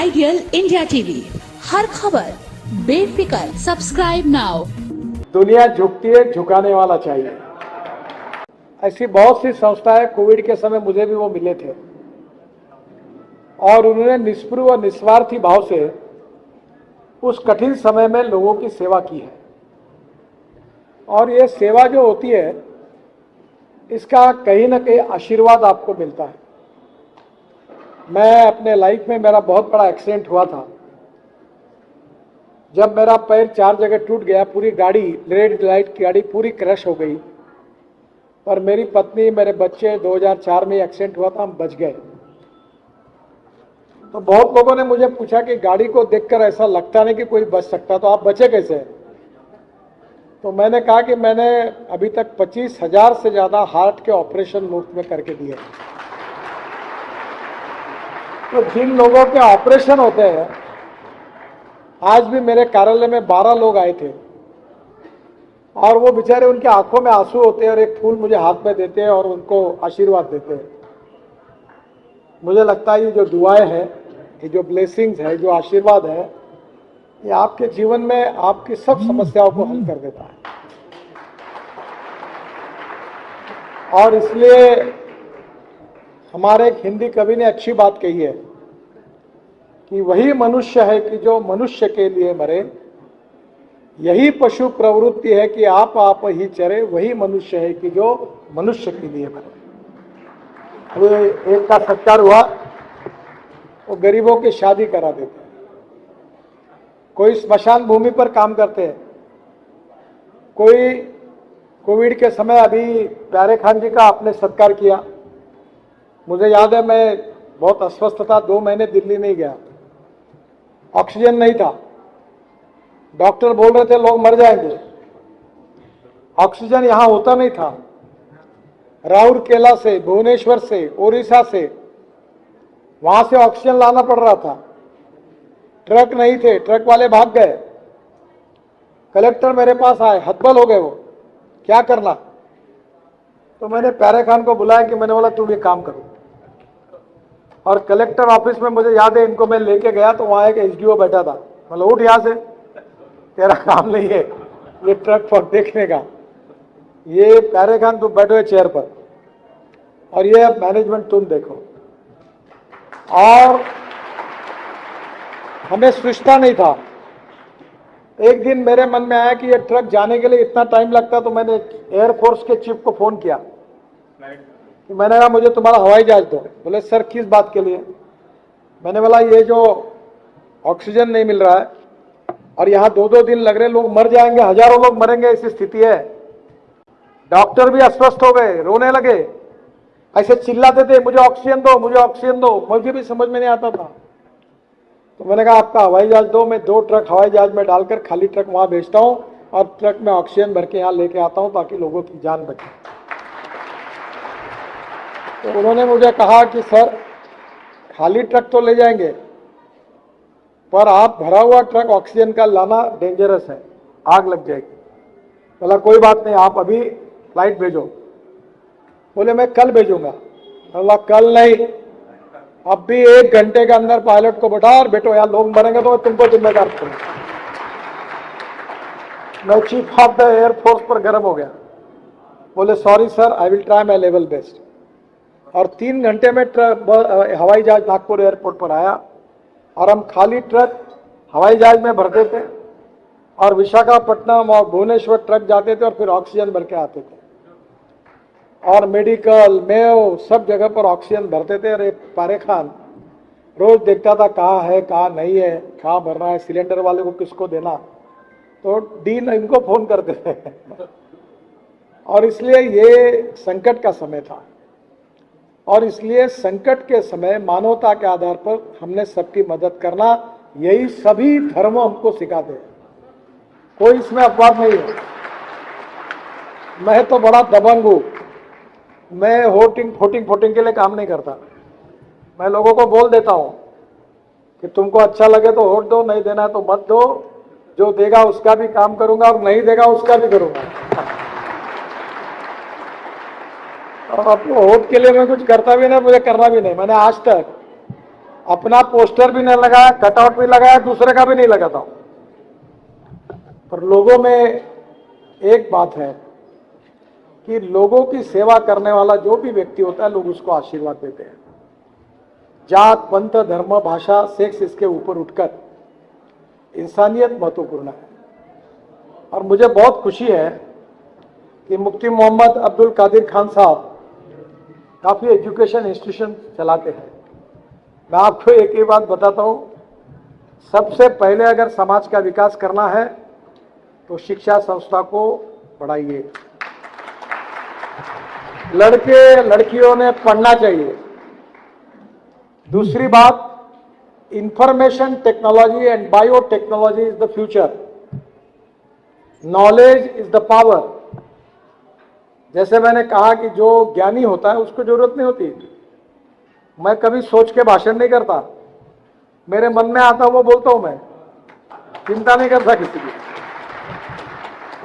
Ideal India TV, हर खबर बेफिक्र। Subscribe now. दुनिया झुकती है, झुकाने वाला चाहिए। ऐसी बहुत सी संस्थाएं कोविड के समय मुझे भी वो मिले थे और उन्होंने निष्प्रभ और निस्वार्थी भाव से उस कठिन समय में लोगों की सेवा की है। और ये सेवा जो होती है, इसका कहीं ना कहीं आशीर्वाद आपको मिलता है। मैं अपने लाइफ में, मेरा बहुत बड़ा एक्सीडेंट हुआ था। जब मेरा पैर 4 जगह टूट गया, पूरी गाड़ी, रेड लाइट की गाड़ी पूरी क्रश हो गई, पर मेरी पत्नी, मेरे बच्चे, 2004 में एक्सीडेंट हुआ था, हम बच गए। तो बहुत लोगों ने मुझे पूछा कि गाड़ी को देखकर ऐसा लगता नहीं कि कोई बच सकता, तो आप बचे कैसे? तो मैंने कहा कि मैंने अभी तक 25,000 से ज़्यादा हार्ट के ऑपरेशन मुफ्त में करके दिए। तो जिन लोगों के ऑपरेशन होते हैं, आज भी मेरे कार्यालय में 12 लोग आए थे और वो बेचारे, उनकी आंखों में आंसू होते हैं और एक फूल मुझे हाथ में देते हैं और उनको आशीर्वाद देते हैं। मुझे लगता है ये जो दुआएं हैं, ये जो ब्लेसिंग्स है, जो आशीर्वाद है, ये आपके जीवन में आपकी सब समस्याओं को हल कर देता है। और इसलिए हमारे एक हिंदी कवि ने अच्छी बात कही है कि वही मनुष्य है कि जो मनुष्य के लिए मरे, यही पशु प्रवृत्ति है कि आप ही चरे, वही मनुष्य है कि जो मनुष्य के लिए मरे। अभी एक का सत्कार हुआ, वो गरीबों की शादी करा देते हैं, कोई स्मशान भूमि पर काम करते हैं, कोई कोविड के समय अभी प्यारे खान जी का आपने सत्कार किया। मुझे याद है, मैं बहुत अस्वस्थ था, 2 महीने दिल्ली नहीं गया, ऑक्सीजन नहीं था, डॉक्टर बोल रहे थे लोग मर जाएंगे, ऑक्सीजन यहाँ होता नहीं था। राउरकेला से, भुवनेश्वर से, ओडिशा से, वहां से ऑक्सीजन लाना पड़ रहा था, ट्रक नहीं थे, ट्रक वाले भाग गए। कलेक्टर मेरे पास आए, हतबल हो गए वो, क्या करना? तो मैंने प्यारे खान को बुलाया कि मैंने बोला तुम ये काम करो। और कलेक्टर ऑफिस में मुझे याद है, इनको मैं लेके गया तो वहां एक एसडीओ बैठा था। मतलब उठ यहां से, तेरा काम नहीं है ये ट्रक पर देखने का, ये प्यारे खान तुम बैठो चेयर पर और ये अब मैनेजमेंट तुम देखो। और हमें सोचता नहीं था। एक दिन मेरे मन में आया कि ये ट्रक जाने के लिए इतना टाइम लगता, तो मैंने एयरफोर्स के चीफ को फोन किया कि मैंने कहा मुझे तुम्हारा हवाई जहाज दो। बोले सर किस बात के लिए? मैंने बोला ये जो ऑक्सीजन नहीं मिल रहा है और यहाँ 2-2 दिन लग रहे, लोग मर जाएंगे, हजारों लोग मरेंगे, ऐसी स्थिति है। डॉक्टर भी अस्वस्थ हो गए, रोने लगे, ऐसे चिल्लाते थे मुझे ऑक्सीजन दो, मुझे ऑक्सीजन दो। मुझे भी समझ में नहीं आता था। तो मैंने कहा आपका हवाई जहाज दो, मैं 2 ट्रक हवाई जहाज में डालकर खाली ट्रक वहां भेजता हूं और ट्रक में ऑक्सीजन भर के यहाँ लेके आता हूं ताकि लोगों की जान बचे। तो उन्होंने मुझे कहा कि सर खाली ट्रक तो ले जाएंगे, पर आप भरा हुआ ट्रक ऑक्सीजन का लाना डेंजरस है, आग लग जाएगी। बोला कोई बात नहीं, आप अभी फ्लाइट भेजो। बोले मैं कल भेजूंगा। बोला कल नहीं, अब भी 1 घंटे के अंदर पायलट को बैठा और बैठो, यार लोग मरेंगे तो मैं तुमको जिम्मेदार करूंगा। मैं चीफ ऑफ द एयरफोर्स पर गर्म हो गया। बोले sorry sir, I will try my level best. और 3 घंटे में हवाई जहाज नागपुर एयरपोर्ट पर आया और हम खाली ट्रक हवाई जहाज में भरते थे और विशाखापट्टनम और भुवनेश्वर ट्रक जाते थे और फिर ऑक्सीजन भर के आते थे। और मेडिकल, मेयो, सब जगह पर ऑक्सीजन भरते थे। और प्यारे खान रोज देखता था कहाँ है, कहाँ नहीं है, कहाँ भरना है, सिलेंडर वाले को किसको देना, तो डीन इनको फोन करते थे। और इसलिए ये संकट का समय था और इसलिए संकट के समय मानवता के आधार पर हमने सबकी मदद करना, यही सभी धर्म हमको सिखाते हैं। कोई इसमें अपवाद नहीं है। मैं तो बड़ा दबंग हूं, मैं होटिंग के लिए काम नहीं करता। मैं लोगों को बोल देता हूं कि तुमको अच्छा लगे तो वोट दो, नहीं देना तो मत दो, जो देगा उसका भी काम करूंगा और नहीं देगा उसका भी करूंगा। और अपने वोट के लिए मैं कुछ करता भी नहीं, मुझे करना भी नहीं। मैंने आज तक अपना पोस्टर भी नहीं लगाया, कटआउट भी लगाया, दूसरे का भी नहीं लगाता हूं। पर लोगों में एक बात है कि लोगों की सेवा करने वाला जो भी व्यक्ति होता है, लोग उसको आशीर्वाद देते हैं। जात, पंथ, धर्म, भाषा, सेक्स इसके ऊपर उठकर इंसानियत महत्वपूर्ण है। और मुझे बहुत खुशी है कि मुफ्ती मोहम्मद अब्दुल कादिर खान साहब काफ़ी एजुकेशन इंस्टीट्यूशन चलाते हैं। मैं आपको एक ही बात बताता हूँ, सबसे पहले अगर समाज का विकास करना है तो शिक्षा संस्था को बढ़ाइए। लड़के लड़कियों ने पढ़ना चाहिए। दूसरी बात, information technology and biotechnology is the future, knowledge is the power. जैसे मैंने कहा कि जो ज्ञानी होता है उसको जरूरत नहीं होती। मैं कभी सोच के भाषण नहीं करता, मेरे मन में आता वो बोलता हूं मैं, चिंता नहीं करता किसी की।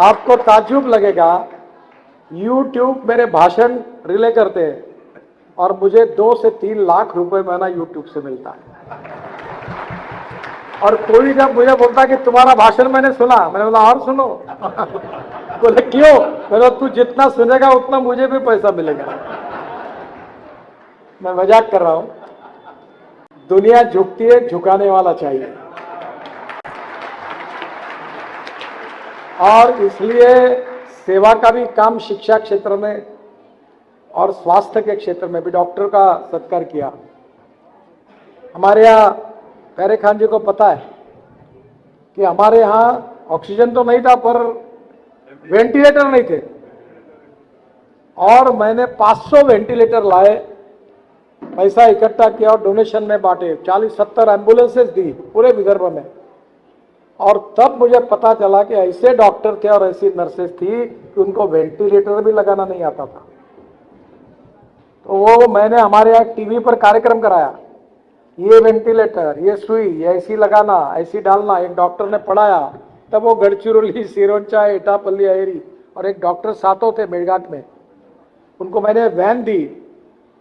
आपको ताज्जुब लगेगा, YouTube मेरे भाषण रिले करते हैं और मुझे 2 से 3 लाख रुपए महीना YouTube से मिलता है। और कोई जब मुझे बोलता कि तुम्हारा भाषण मैंने सुना, मैंने बोला और सुनो। बोले क्यों? बोला तू जितना सुनेगा उतना मुझे भी पैसा मिलेगा। मैं मजाक कर रहा हूं। दुनिया झुकती है, झुकाने वाला चाहिए। और इसलिए सेवा का भी काम शिक्षा क्षेत्र में और स्वास्थ्य के क्षेत्र में भी डॉक्टर का सत्कार किया। हमारे यहाँ प्यारे खान जी को पता है कि हमारे यहाँ ऑक्सीजन तो नहीं था पर वेंटिलेटर नहीं थे, और मैंने 500 वेंटिलेटर लाए, पैसा इकट्ठा किया और डोनेशन में बांटे। 40-70 एम्बुलेंसेस दी पूरे विदर्भ में। और तब मुझे पता चला कि ऐसे डॉक्टर थे और ऐसी नर्सेस थी कि उनको वेंटिलेटर भी लगाना नहीं आता था। तो वो मैंने हमारे यहाँ टीवी पर कार्यक्रम कराया, ये वेंटिलेटर, ये सुई, ये ऐसी लगाना, ऐसी डालना। एक डॉक्टर ने पढ़ाया, तब वो गढ़चिरौली, सिरोंचा, एटापल्ली, अहेरी, और एक डॉक्टर सातों थे मेड़घाट में, उनको मैंने वैन दी,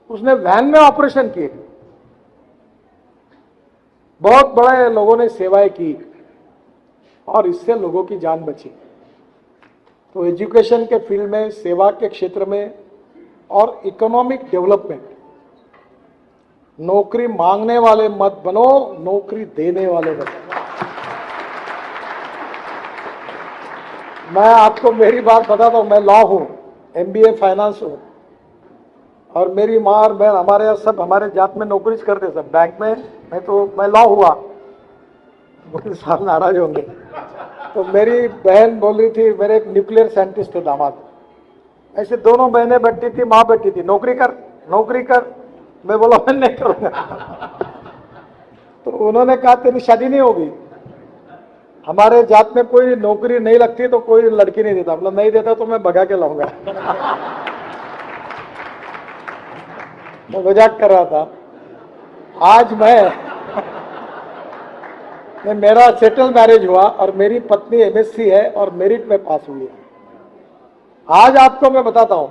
उसने वैन में ऑपरेशन किए। बहुत बड़े लोगों ने सेवाएं की और इससे लोगों की जान बची। तो एजुकेशन के फील्ड में, सेवा के क्षेत्र में और इकोनॉमिक डेवलपमेंट, नौकरी मांगने वाले मत बनो, नौकरी देने वाले बनो। मैं आपको मेरी बात बताता हूं, मैं लॉ हूं, MBA फाइनेंस हूं, और मेरी माँ और बहन हमारे यहाँ सब हमारे जात में नौकरी करते, सब बैंक में। मैं लॉ हुआ, मुझे साहब नाराज होंगे। तो मेरी बहन बोल रही थी, मेरे एक न्यूक्लियर साइंटिस्ट थे दामाद, ऐसे दोनों बहनें बैठी थी, माँ बैठी थी, नौकरी कर नौकरी कर। मैं बोला मैं नहीं करूंगा। तो उन्होंने कहा तेरी शादी नहीं होगी। हमारे जात में कोई नौकरी नहीं लगती तो कोई लड़की नहीं देता, मतलब नहीं देता तो मैं भगा के लाऊंगा। मैं मजाक कर रहा था। आज मेरा सेटल मैरिज हुआ और मेरी पत्नी MSc है और मेरिट में पास हुई है। आज आपको मैं बताता हूं,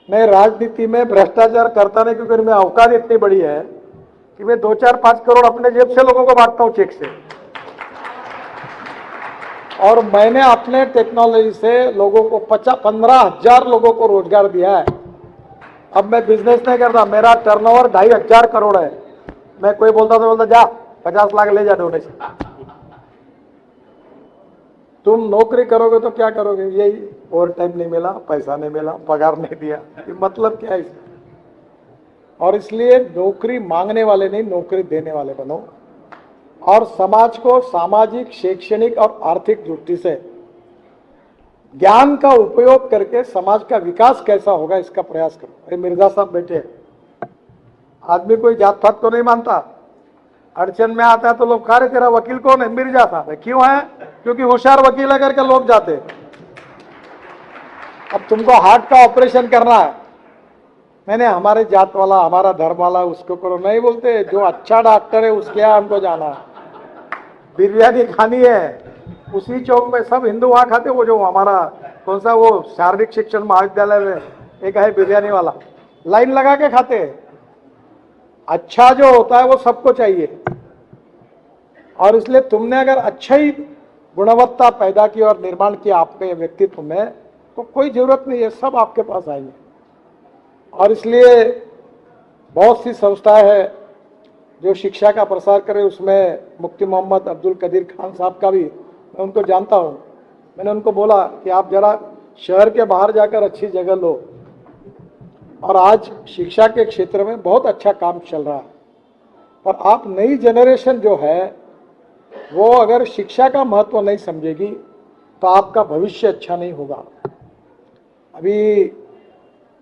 मैं राजनीति में भ्रष्टाचार करता नहीं, क्योंकि मेरी औकात इतनी बड़ी है कि मैं 2-4-5 करोड़ अपने जेब से लोगों को बांटता हूं चेक से। और मैंने अपने टेक्नोलॉजी से लोगों को 15,000 लोगों को रोजगार दिया है। अब मैं बिजनेस नहीं करता, मेरा टर्नओवर 2,500 करोड़ है। मैं कोई बोलता तो बोलता जा 50 लाख ले जा डोनेशन। तुम नौकरी करोगे तो क्या करोगे? यही, ओवर टाइम नहीं मिला, पैसा नहीं मिला, पगार नहीं दिया, ये मतलब क्या है इसका? और इसलिए नौकरी मांगने वाले नहीं, नौकरी देने वाले बनो। और समाज को सामाजिक, शैक्षणिक और आर्थिक दृष्टि से ज्ञान का उपयोग करके समाज का विकास कैसा होगा इसका प्रयास करो। अरे मिर्जा साहब बैठे, आदमी कोई जात पात को नहीं मानता, अड़चन में आता है तो लोग कह रहे तेरा वकील कौन है? मिर्जा साहब है। क्यों है? क्योंकि होशियार वकील है करके लोग जाते। अब तुमको हार्ट का ऑपरेशन करना है, मैंने हमारे जात वाला, हमारा धर्म वाला उसको करो नहीं बोलते, जो अच्छा डॉक्टर है उसके यहाँ हमको जाना है। बिरयानी खानी है उसी चौक में, सब हिंदू वहां खाते, वो जो हमारा कौन सा वो शारीरिक शिक्षण महाविद्यालय में एक है बिरयानी वाला, लाइन लगा के खाते हैं। अच्छा जो होता है वो सबको चाहिए, और इसलिए तुमने अगर अच्छा ही गुणवत्ता पैदा की और निर्माण किया आपके व्यक्तित्व में, तो कोई जरूरत नहीं है, सब आपके पास आएंगे। और इसलिए बहुत सी संस्थाएं हैं जो शिक्षा का प्रसार करें, उसमें मुफ्ती मोहम्मद अब्दुल कदीर खान साहब का भी मैं उनको जानता हूँ। मैंने उनको बोला कि आप जरा शहर के बाहर जाकर अच्छी जगह लो, और आज शिक्षा के क्षेत्र में बहुत अच्छा काम चल रहा है। पर आप नई जनरेशन जो है वो अगर शिक्षा का महत्व नहीं समझेगी तो आपका भविष्य अच्छा नहीं होगा। अभी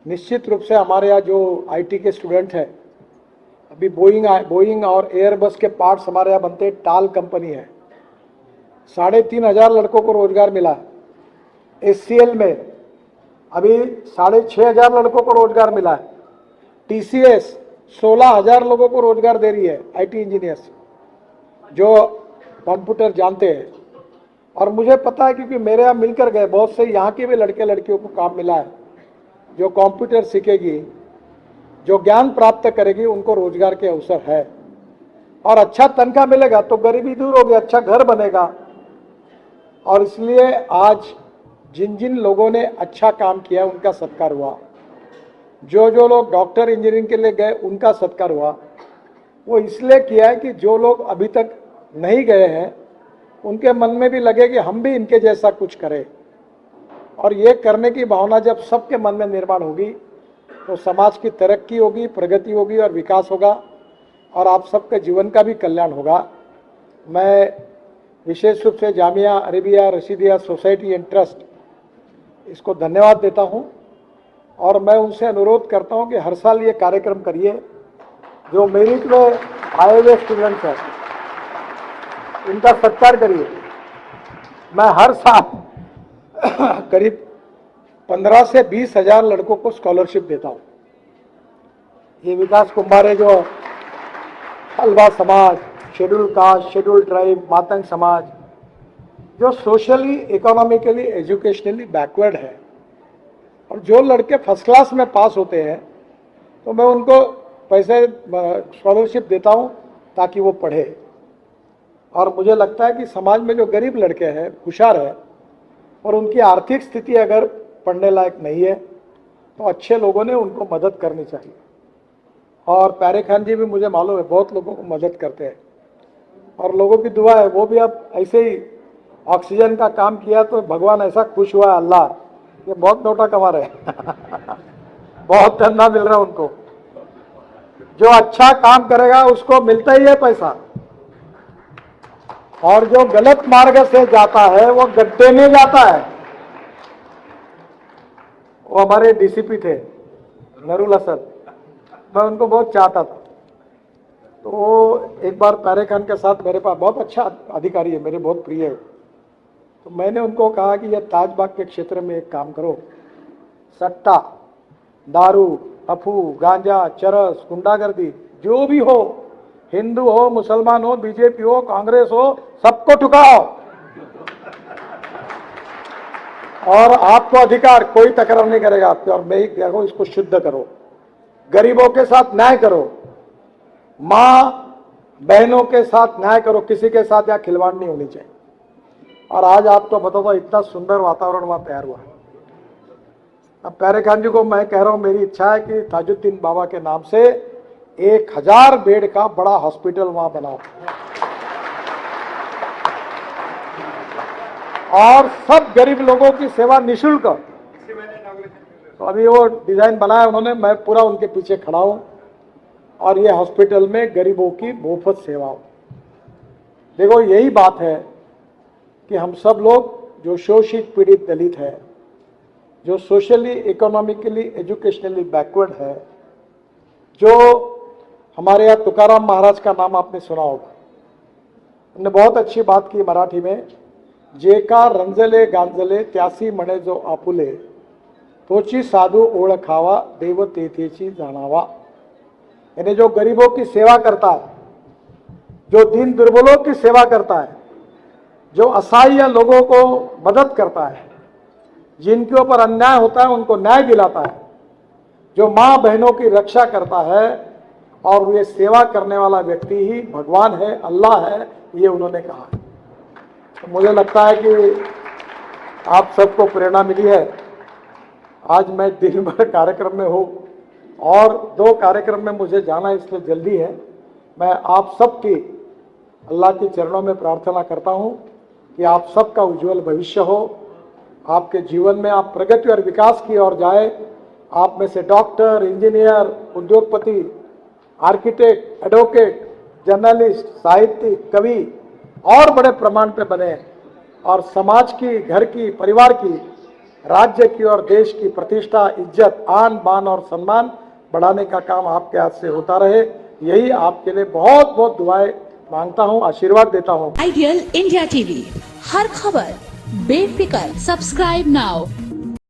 निश्चित रूप से हमारे यहाँ जो आईटी के स्टूडेंट हैं, अभी बोइंग और एयरबस के पार्ट्स हमारे यहाँ बनते हैं, टाल कंपनी है, 3,500 लड़कों को रोजगार मिला है। एचसीएल में अभी 6,500 लड़कों को रोजगार मिला है। टीसीएस 16,000 लोगों को रोजगार दे रही है, आईटी इंजीनियर्स जो कंप्यूटर जानते हैं। और मुझे पता है क्योंकि मेरे यहाँ मिलकर गए, बहुत से यहाँ के भी लड़के लड़कियों को काम मिला है। जो कंप्यूटर सीखेगी, जो ज्ञान प्राप्त करेगी, उनको रोजगार के अवसर है, और अच्छा तनख्वाह मिलेगा तो गरीबी दूर होगी, अच्छा घर बनेगा। और इसलिए आज जिन जिन लोगों ने अच्छा काम किया उनका सत्कार हुआ, जो जो लोग डॉक्टर इंजीनियरिंग के लिए गए उनका सत्कार हुआ। वो इसलिए किया है कि जो लोग अभी तक नहीं गए हैं उनके मन में भी लगे कि हम भी इनके जैसा कुछ करें। और ये करने की भावना जब सबके मन में निर्माण होगी तो समाज की तरक्की होगी, प्रगति होगी और विकास होगा, और आप सबके जीवन का भी कल्याण होगा। मैं विशेष रूप से Jamia Arabia Rashidiya society and trust इसको धन्यवाद देता हूं, और मैं उनसे अनुरोध करता हूं कि हर साल ये कार्यक्रम करिए। जो मेरिट में आए हुए स्टूडेंट्स हैं इनका सत्कार करिए। मैं हर साल करीब 15 से 20 हजार लड़कों को स्कॉलरशिप देता हूं। ये विकास कुंभारे जो हलवा समाज, schedule caste, schedule tribe, Matang समाज, जो सोशली, इकोनॉमिकली, एजुकेशनली बैकवर्ड है, और जो लड़के फर्स्ट क्लास में पास होते हैं तो मैं उनको पैसे स्कॉलरशिप देता हूं ताकि वो पढ़े। और मुझे लगता है कि समाज में जो गरीब लड़के हैं, होशियार है, और उनकी आर्थिक स्थिति अगर पढ़ने लायक नहीं है तो अच्छे लोगों ने उनको मदद करनी चाहिए। और प्यारे खान जी भी मुझे मालूम है बहुत लोगों को मदद करते हैं, और लोगों की दुआ है। वो भी अब ऐसे ही ऑक्सीजन का काम किया तो भगवान ऐसा खुश हुआ, अल्लाह ये बहुत नोटा कमा रहे बहुत धंधा मिल रहा है उनको। जो अच्छा काम करेगा उसको मिलता ही है पैसा, और जो गलत मार्ग से जाता है वो गड्ढे में जाता है। वो हमारे डीसीपी थे नरुल हसन, मैं उनको बहुत चाहता था। तो वो एक बार प्यारे खान के साथ, मेरे पास बहुत अच्छा अधिकारी है, मेरे बहुत प्रिय है, तो मैंने उनको कहा कि यह ताजबाग के क्षेत्र में एक काम करो, सट्टा, दारू, अफू, गांजा, चरस, गुंडागर्दी जो भी हो, हिंदू हो, मुसलमान हो, बीजेपी हो, कांग्रेस हो, सबको ठुकाओ, और आपको अधिकार, कोई तकरार नहीं करेगा आपके। और मैं ही कह रहा हूं इसको शुद्ध करो, गरीबों के साथ न्याय करो, मां बहनों के साथ न्याय करो, किसी के साथ यहाँ खिलवाड़ नहीं होनी चाहिए। और आज आपको बताओ इतना सुंदर वातावरण वहां तैयार हुआ है। अब प्यारे खान जी को मैं कह रहा हूं, मेरी इच्छा है कि ताजुद्दीन बाबा के नाम से 1000 बेड का बड़ा हॉस्पिटल वहां बनाओ, और सब गरीब लोगों की सेवा निःशुल्क। तो अभी वो डिजाइन बनाया उन्होंने, मैं पूरा उनके पीछे खड़ा हूं, और ये हॉस्पिटल में गरीबों की मुफ्त सेवा हो। देखो यही बात है कि हम सब लोग जो शोषित पीड़ित दलित है, जो सोशली, इकोनॉमिकली, एजुकेशनली बैकवर्ड है, जो हमारे यहाँ तुकाराम महाराज का नाम आपने सुना होगा, उन्होंने बहुत अच्छी बात की मराठी में, जेका रंजले गांजले त्यासी म्हणे जो आपुले, तोची साधू ओळखावा देव तेथेची जाणावा। यानी जो गरीबों की सेवा करता है, जो दीन दुर्बलों की सेवा करता है, जो असहाय लोगों को मदद करता है, जिनके ऊपर अन्याय होता है उनको न्याय दिलाता है, जो मां बहनों की रक्षा करता है, और ये सेवा करने वाला व्यक्ति ही भगवान है, अल्लाह है, ये उन्होंने कहा है। तो मुझे लगता है कि आप सबको प्रेरणा मिली है। आज मैं दिन भर कार्यक्रम में हूँ और 2 कार्यक्रम में मुझे जाना इसलिए जल्दी है। मैं आप सबकी अल्लाह के चरणों में प्रार्थना करता हूँ कि आप सबका उज्जवल भविष्य हो, आपके जीवन में आप प्रगति और विकास की ओर जाए। आप में से डॉक्टर, इंजीनियर, उद्योगपति, आर्किटेक्ट, एडवोकेट, जर्नलिस्ट, साहित्यिक, कवि और बड़े प्रमाण पे बने और समाज की, घर की, परिवार की, राज्य की और देश की प्रतिष्ठा, इज्जत, आन बान और सम्मान बढ़ाने का काम आपके हाथ से होता रहे। यही आपके लिए बहुत बहुत दुआएं मांगता हूं, आशीर्वाद देता हूं। आइडियल इंडिया टीवी, हर खबर बेफिक्र। Subscribe now.